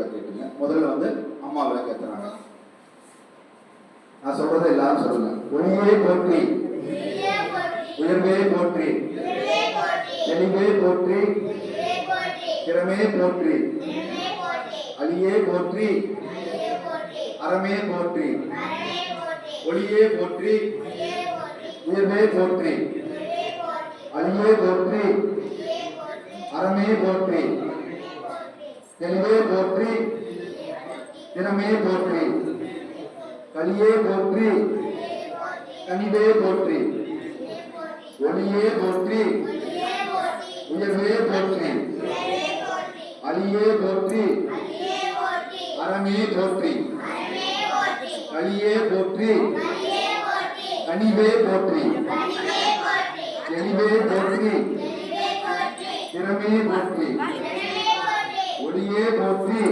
விளக்கேற்றுங்க. முதல்ல அம்மா விளக்கேற்றுறாங்க. நான் சொல்றதை எல்லாரும் சொல்லுங்க. ஒளியே போற்றி, உயர்வே போற்றி, தெளிவே போற்றி, திறமே போற்றி, அலியே போற்றி, அறமே போற்றி, ஒளியே போற்றி, உயர்வே போற்றி, அலியே போற்றி, அறமே போற்றி, தெளிவே போற்றி, திறமே போற்றி, கலியே போற்றி, கனிவே போற்றி, ஒளியே போற்றி, உயர்வே போற்றி, அலியே போற்றி, அறமே போற்றி, கலியே போற்றி, கனிவே போற்றி, தெளிவே போற்றி, திறமே போற்றி, ஒளியே போற்றி.